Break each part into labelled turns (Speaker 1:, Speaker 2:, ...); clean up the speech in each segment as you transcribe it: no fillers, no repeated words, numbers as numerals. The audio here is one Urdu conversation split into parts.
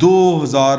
Speaker 1: 2000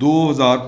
Speaker 1: 2000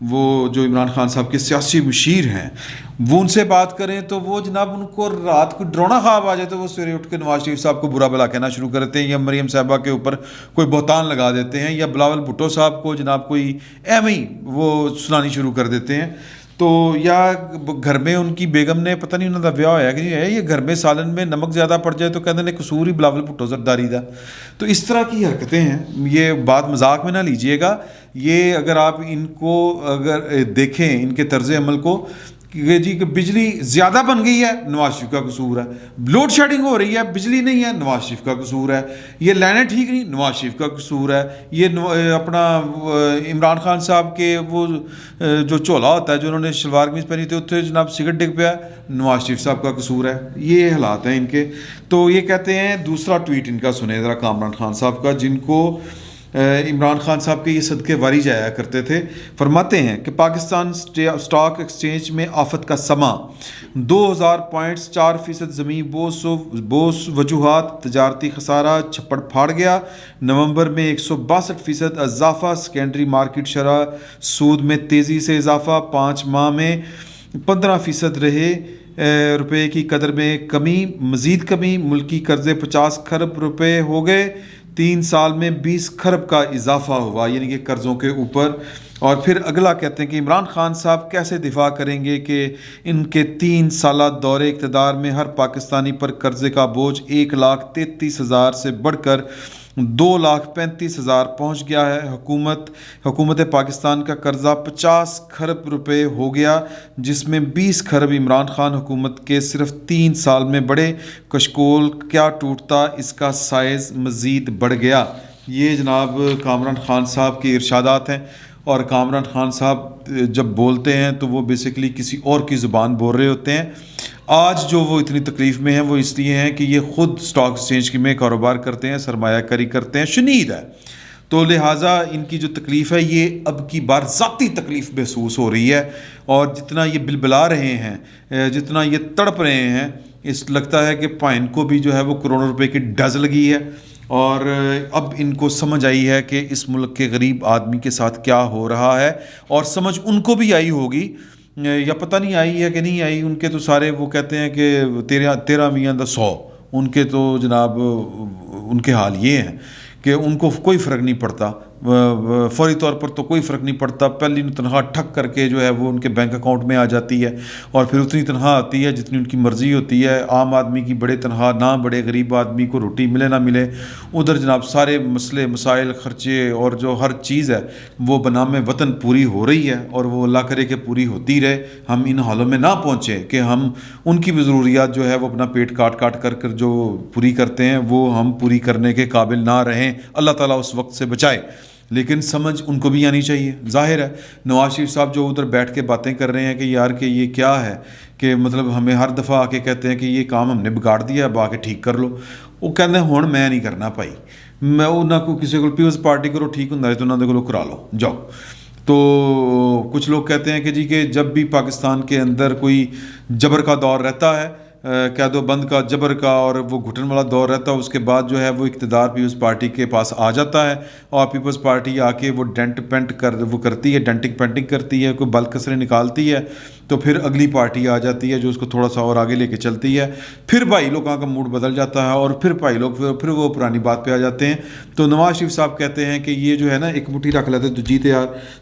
Speaker 1: وہ جو عمران خان صاحب کے سیاسی مشیر ہیں وہ ان سے بات کریں تو وہ جناب ان کو رات کو ڈرونا خواب آ جائے تو وہ سویرے اٹھ کے نواز شریف صاحب کو برا بلا کہنا شروع کر دیتے ہیں، یا مریم صاحبہ کے اوپر کوئی بہتان لگا دیتے ہیں، یا بلاول بھٹو صاحب کو جناب کوئی ایم ہی وہ سنانی شروع کر دیتے ہیں. تو یا گھر میں ان کی بیگم نے پتہ نہیں انہوں کا بیاہ ہوا کہ نہیں ہے، یہ گھر میں سالن میں نمک زیادہ پڑ جائے تو کہتے ہیں قصور ہی بلاول بھٹو زرداری دا. تو اس طرح کی حرکتیں ہیں. یہ بات مذاق میں نہ لیجئے گا. یہ اگر آپ ان کو اگر دیکھیں ان کے طرز عمل کو کہ جی کہ بجلی زیادہ بن گئی ہے نواز شریف کا قصور ہے، لوڈ شیڈنگ ہو رہی ہے بجلی نہیں ہے نواز شریف کا قصور ہے، یہ لائنیں ٹھیک نہیں نواز شریف کا قصور ہے، یہ اپنا عمران خان صاحب کے وہ جو چولا ہوتا ہے جو انہوں نے شلوار قمیض پہنی تھی اتنے جناب سگریٹ ڈگ پیا نواز شریف صاحب کا قصور ہے. یہ حالات ہیں ان کے. تو یہ کہتے ہیں دوسرا ٹویٹ ان کا سنیں ذرا کامران خان صاحب کا، جن کو عمران خان صاحب کے یہ صدقے واری جایا کرتے تھے. فرماتے ہیں کہ پاکستان اسٹاک ایکسچینج میں آفت کا سما، 2000 پوائنٹس، 4% زمین بوس وجوہات، تجارتی خسارہ چھپڑ پھاڑ گیا. نومبر میں 162% اضافہ، سیکنڈری مارکیٹ شرح سود میں تیزی سے اضافہ، 5 ماہ میں 15% رہے، روپے کی قدر میں کمی، مزید کمی، ملکی قرضے 50 کھرب روپے ہو گئے، 3 سال میں 20 کھرب کا اضافہ ہوا یعنی کہ قرضوں کے اوپر. اور پھر اگلا کہتے ہیں کہ عمران خان صاحب کیسے دفاع کریں گے کہ ان کے 3 سالہ دور اقتدار میں ہر پاکستانی پر قرضے کا بوجھ 1,33,000 سے بڑھ کر 2,35,000 پہنچ گیا ہے. حکومت پاکستان کا قرضہ 50 کھرب روپے ہو گیا، جس میں 20 کھرب عمران خان حکومت کے صرف 3 سال میں بڑھے. کشکول کیا ٹوٹتا، اس کا سائز مزید بڑھ گیا. یہ جناب کامران خان صاحب کے ارشادات ہیں. اور کامران خان صاحب جب بولتے ہیں تو وہ بیسیکلی کسی اور کی زبان بول رہے ہوتے ہیں. آج جو وہ اتنی تکلیف میں ہیں وہ اس لیے ہیں کہ یہ خود اسٹاک ایکسچینج میں کاروبار کرتے ہیں، سرمایہ کاری کرتے ہیں، شنید ہے. تو لہٰذا ان کی جو تکلیف ہے یہ اب کی بار ذاتی تکلیف محسوس ہو رہی ہے. اور جتنا یہ بلبلا رہے ہیں، جتنا یہ تڑپ رہے ہیں، اس لگتا ہے کہ پائن کو بھی جو ہے وہ کروڑوں روپے کی ڈز لگی ہے. اور اب ان کو سمجھ آئی ہے کہ اس ملک کے غریب آدمی کے ساتھ کیا ہو رہا ہے. اور سمجھ ان کو بھی آئی ہوگی یا پتہ نہیں آئی ہے کہ نہیں آئی. ان کے تو سارے وہ کہتے ہیں کہ 13 میاں دا 100، ان کے تو جناب ان کے حال یہ ہیں کہ ان کو کوئی فرق نہیں پڑتا. فوری طور پر تو کوئی فرق نہیں پڑتا. پہلی تنخواہ ٹھک کر کے جو ہے وہ ان کے بینک اکاؤنٹ میں آ جاتی ہے، اور پھر اتنی تنخواہ آتی ہے جتنی ان کی مرضی ہوتی ہے. عام آدمی کی بڑے تنخواہ نہ بڑے، غریب آدمی کو روٹی ملے نہ ملے، ادھر جناب سارے مسئلے مسائل خرچے اور جو ہر چیز ہے وہ بنام وطن پوری ہو رہی ہے. اور وہ اللہ کرے کہ پوری ہوتی رہے، ہم ان حالوں میں نہ پہنچے کہ ہم ان کی بھی ضروریات جو ہے وہ اپنا پیٹ کاٹ کر جو پوری کرتے ہیں وہ ہم پوری کرنے کے قابل نہ رہیں. اللہ تعالیٰ اس وقت سے بچائے. لیکن سمجھ ان کو بھی آنی چاہیے. ظاہر ہے نواز شریف صاحب جو ادھر بیٹھ کے باتیں کر رہے ہیں کہ یار کہ یہ کیا ہے کہ مطلب ہمیں ہر دفعہ آ کے کہتے ہیں کہ یہ کام ہم نے بگاڑ دیا، اب آ کے ٹھیک کر لو. وہ کہتے ہیں ہوں میں نہیں کرنا بھائی، میں نہ کوئی کسی کو پیپلز پارٹی کرو ٹھیک ہوں تو انہوں نے کرا لو جاؤ. تو کچھ لوگ کہتے ہیں کہ جی کہ جب بھی پاکستان کے اندر کوئی جبر کا دور رہتا ہے، قید و بند کا، جبر کا، اور وہ گھٹن والا دور رہتا ہے، اس کے بعد جو ہے وہ اقتدار پیپلز پارٹی کے پاس آ جاتا ہے. اور پیپلز پارٹی آ کے وہ کرتی ہے، ڈینٹنگ پینٹنگ کرتی ہے، کوئی بل کسریں نکالتی ہے، تو پھر اگلی پارٹی آ جاتی ہے جو اس کو تھوڑا سا اور آگے لے کے چلتی ہے. پھر بھائی لوگوں کا موڈ بدل جاتا ہے اور پھر بھائی لوگ پھر وہ پرانی بات پہ آ جاتے ہیں. تو نواز شریف صاحب کہتے ہیں کہ یہ جو ہے نا ایک مٹھی رکھ لیتے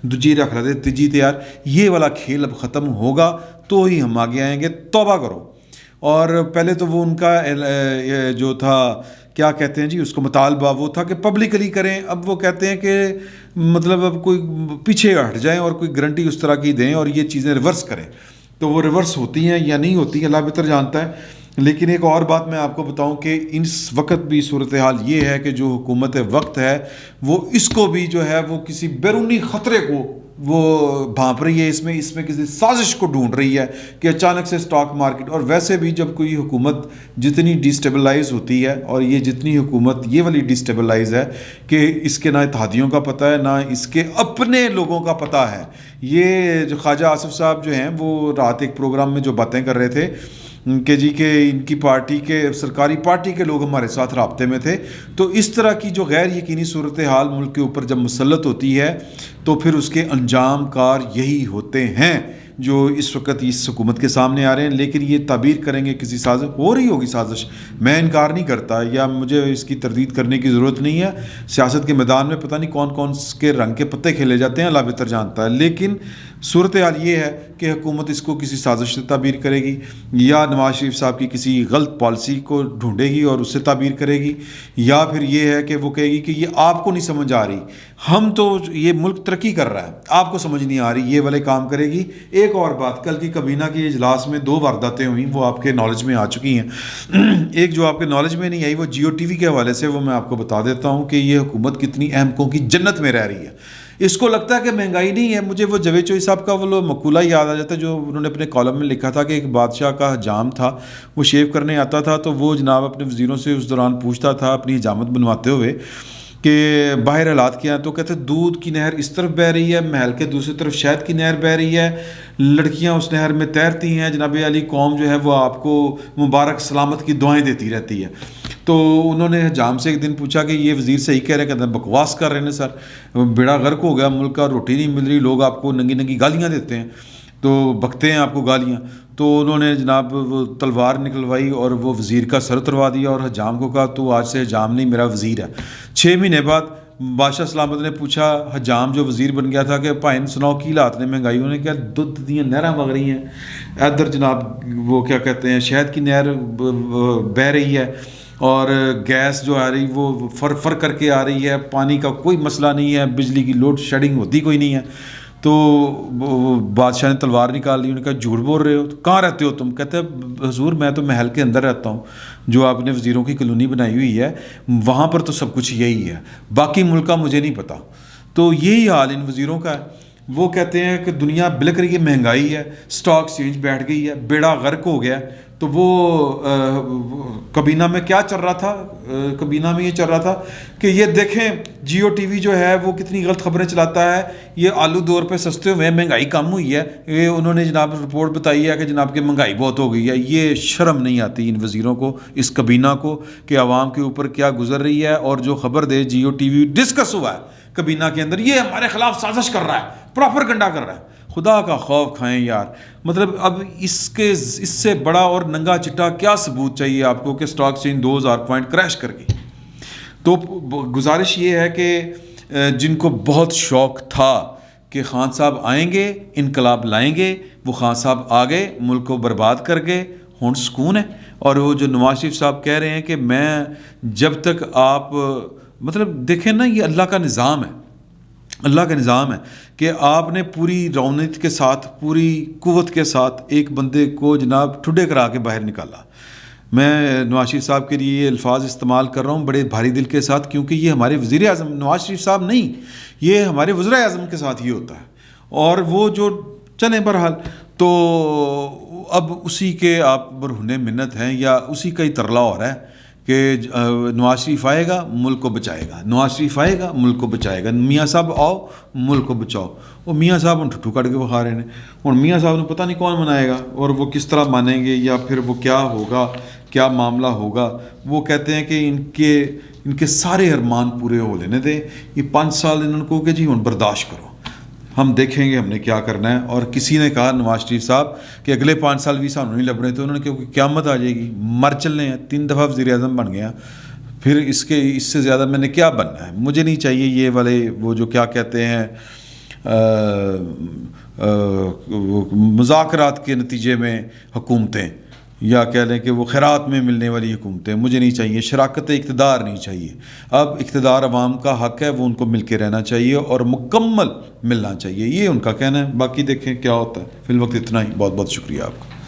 Speaker 1: دجی رکھ لیتے تیجی تیار، یہ والا کھیل اب ختم ہوگا تو ہی ہم آگے آئیں گے. توبہ کرو. اور پہلے تو وہ ان کا جو تھا کیا کہتے ہیں جی اس کو مطالبہ وہ تھا کہ پبلکلی کریں. اب وہ کہتے ہیں کہ مطلب اب کوئی پیچھے ہٹ جائیں اور کوئی گارنٹی اس طرح کی دیں اور یہ چیزیں ریورس کریں. تو وہ ریورس ہوتی ہیں یا نہیں ہوتی ہیں اللہ بہتر جانتا ہے. لیکن ایک اور بات میں آپ کو بتاؤں کہ اس وقت بھی صورتحال یہ ہے کہ جو حکومت وقت ہے وہ اس کو بھی جو ہے وہ کسی بیرونی خطرے کو وہ بھانپ رہی ہے، اس میں کسی سازش کو ڈھونڈ رہی ہے کہ اچانک سے اسٹاک مارکیٹ. اور ویسے بھی جب کوئی حکومت جتنی ڈیسٹیبلائز ہوتی ہے، اور یہ جتنی حکومت یہ والی ڈیسٹیبلائز ہے کہ اس کے نہ اتحادیوں کا پتہ ہے نہ اس کے اپنے لوگوں کا پتہ ہے. یہ جو خواجہ آصف صاحب جو ہیں وہ رات ایک پروگرام میں جو باتیں کر رہے تھے کہ جی کہ ان کی پارٹی کے سرکاری پارٹی کے لوگ ہمارے ساتھ رابطے میں تھے. تو اس طرح کی جو غیر یقینی صورتحال ملک کے اوپر جب مسلط ہوتی ہے تو پھر اس کے انجام کار یہی ہوتے ہیں جو اس وقت اس حکومت کے سامنے آ رہے ہیں. لیکن یہ تعبیر کریں گے کسی سازش، ہو رہی ہوگی سازش، میں انکار نہیں کرتا یا مجھے اس کی تردید کرنے کی ضرورت نہیں ہے. سیاست کے میدان میں پتہ نہیں کون کون کے رنگ کے پتے کھیلے جاتے ہیں، اللہ بہتر جانتا ہے. لیکن صورتحال یہ ہے کہ حکومت اس کو کسی سازش سے تعبیر کرے گی، یا نواز شریف صاحب کی کسی غلط پالیسی کو ڈھونڈے گی اور اس سے تعبیر کرے گی، یا پھر یہ ہے کہ وہ کہے گی کہ یہ آپ کو نہیں سمجھ آ رہی، ہم تو یہ ملک ترقی کر رہا ہے، آپ کو سمجھ نہیں آ رہی، یہ والے کام کرے گی. ایک اور بات، کل کی کابینہ کے اجلاس میں 2 وارداتیں ہوئیں، وہ آپ کے نالج میں آ چکی ہیں. ایک جو آپ کے نالج میں نہیں آئی وہ جیو ٹی وی کے حوالے سے، وہ میں آپ کو بتا دیتا ہوں کہ یہ حکومت کتنی احمقوں کی جنت میں رہ رہی ہے. اس کو لگتا ہے کہ مہنگائی نہیں ہے. مجھے وہ جاوید چوئی صاحب کا وہ مقولہ یاد آ جاتا ہے جو انہوں نے اپنے کالم میں لکھا تھا کہ ایک بادشاہ کا حجام تھا، وہ شیو کرنے آتا تھا تو وہ جناب اپنے وزیروں سے اس دوران پوچھتا تھا اپنی حجامت بنواتے ہوئے کہ باہر حالات کیا ہیں، تو کہتے دودھ کی نہر اس طرف بہہ رہی ہے، محل کے دوسری طرف شہد کی نہر بہہ رہی ہے، لڑکیاں اس نہر میں تیرتی ہیں، جناب علی قوم جو ہے وہ آپ کو مبارک سلامت کی دعائیں دیتی رہتی ہے. تو انہوں نے حجام سے ایک دن پوچھا کہ یہ وزیر صحیح کہہ رہے ہیں، کہتے ہیں بکواس کر رہے ہیں سر، بیڑا غرق ہو گیا ملک کا، روٹی نہیں مل رہی، لوگ آپ کو ننگی ننگی گالیاں دیتے ہیں، تو بکتے ہیں آپ کو گالیاں. تو انہوں نے جناب وہ تلوار نکلوائی اور وہ وزیر کا سر اتروا دیا اور حجام کو کہا تو آج سے حجام نہیں میرا وزیر ہے. 6 مہینے بعد بادشاہ سلامت نے پوچھا حجام جو وزیر بن گیا تھا کہ بھائی سناؤ کی حالات نے مہنگائی، انہوں نے کہا دودھ دیا نہراں بگ رہی ہیں، ادھر جناب وہ کیا کہتے ہیں شہد کی نہر بہہ رہی ہے، اور گیس جو آ رہی وہ فر کر کے آ رہی ہے، پانی کا کوئی مسئلہ نہیں ہے، بجلی کی لوڈ شیڈنگ ہوتی کوئی نہیں ہے. تو بادشاہ نے تلوار نکال لی، انہوں نے کہا جھوٹ بول رہے ہو، تو کہاں رہتے ہو تم؟ کہتے ہیں حضور میں تو محل کے اندر رہتا ہوں، جو آپ نے وزیروں کی کالونی بنائی ہوئی ہے وہاں پر تو سب کچھ یہی ہے، باقی ملک کا مجھے نہیں پتہ. تو یہی حال ان وزیروں کا ہے. وہ کہتے ہیں کہ دنیا بلک رہی ہے، مہنگائی ہے، اسٹاک ایکسچینج بیٹھ گئی ہے، بیڑا غرق ہو گیا. تو وہ کابینہ میں کیا چل رہا تھا؟ کابینہ میں یہ چل رہا تھا کہ یہ دیکھیں جیو ٹی وی جو ہے وہ کتنی غلط خبریں چلاتا ہے، یہ آلو 2 روپے سستے ہوئے ہیں، مہنگائی کم ہوئی ہے. یہ انہوں نے جناب رپورٹ بتائی ہے کہ جناب کہ مہنگائی بہت ہو گئی ہے. یہ شرم نہیں آتی ان وزیروں کو، اس کابینہ کو، کہ عوام کے اوپر کیا گزر رہی ہے. اور جو خبر دے جیو ٹی وی ڈسکس ہوا ہے کابینہ کے اندر، یہ ہمارے خلاف سازش کر رہا ہے، پراپر گنڈا کر رہا ہے. خدا کا خوف کھائیں یار. مطلب اب اس سے بڑا اور ننگا چٹا کیا ثبوت چاہیے آپ کو کہ اسٹاک ایکسچینج 2000 پوائنٹ کریش کر گئی. تو گزارش یہ ہے کہ جن کو بہت شوق تھا کہ خان صاحب آئیں گے انقلاب لائیں گے، وہ خان صاحب آ گئے، ملک کو برباد کر گئے، ہون سکون ہے. اور وہ جو نواز شریف صاحب کہہ رہے ہیں کہ میں جب تک آپ مطلب دیکھیں نا، یہ اللہ کا نظام ہے، اللہ کا نظام ہے کہ آپ نے پوری رونت کے ساتھ، پوری قوت کے ساتھ ایک بندے کو جناب ٹھڈے کرا کے باہر نکالا. میں نواز شریف صاحب کے لیے یہ الفاظ استعمال کر رہا ہوں بڑے بھاری دل کے ساتھ، کیونکہ یہ ہمارے وزیر اعظم نواز شریف صاحب نہیں، یہ ہمارے وزراء اعظم کے ساتھ ہی ہوتا ہے. اور وہ جو چلیں بہرحال، تو اب اسی کے آپ برہنِ منت ہیں، یا اسی کا ہی ترلا ہو رہا ہے کہ نواز شریف آئے گا ملک کو بچائے گا، نواز شریف آئے گا ملک کو بچائے گا، میاں صاحب آؤ ملک کو بچاؤ. وہ میاں صاحب ہوں ٹھٹو کٹ کے بخا رہے ہیں. اور میاں صاحب نے پتہ نہیں کون منائے گا اور وہ کس طرح مانیں گے، یا پھر وہ کیا ہوگا، کیا معاملہ ہوگا. وہ کہتے ہیں کہ ان کے سارے ارمان پورے ہو لینے دیں. یہ 5 سال انہوں کو کہ جی ہوں برداشت کرو، ہم دیکھیں گے ہم نے کیا کرنا ہے. اور کسی نے کہا نواز شریف صاحب کہ اگلے 5 سال بھی سانوں نہیں لب رہے، تو انہوں نے کہا قیامت آ جائے گی، مر چلنے ہیں. 3 دفعہ وزیر اعظم بن گیا، پھر اس سے زیادہ میں نے کیا بننا ہے. مجھے نہیں چاہیے یہ والے وہ جو کیا کہتے ہیں مذاکرات کے نتیجے میں حکومتیں، یا کہہ لیں کہ وہ خیرات میں ملنے والی حکومتیں مجھے نہیں چاہیے. شراکت اقتدار نہیں چاہیے. اب اقتدار عوام کا حق ہے، وہ ان کو مل کے رہنا چاہیے اور مکمل ملنا چاہیے، یہ ان کا کہنا ہے. باقی دیکھیں کیا ہوتا ہے. فی الوقت اتنا ہی. بہت بہت شکریہ آپ کا.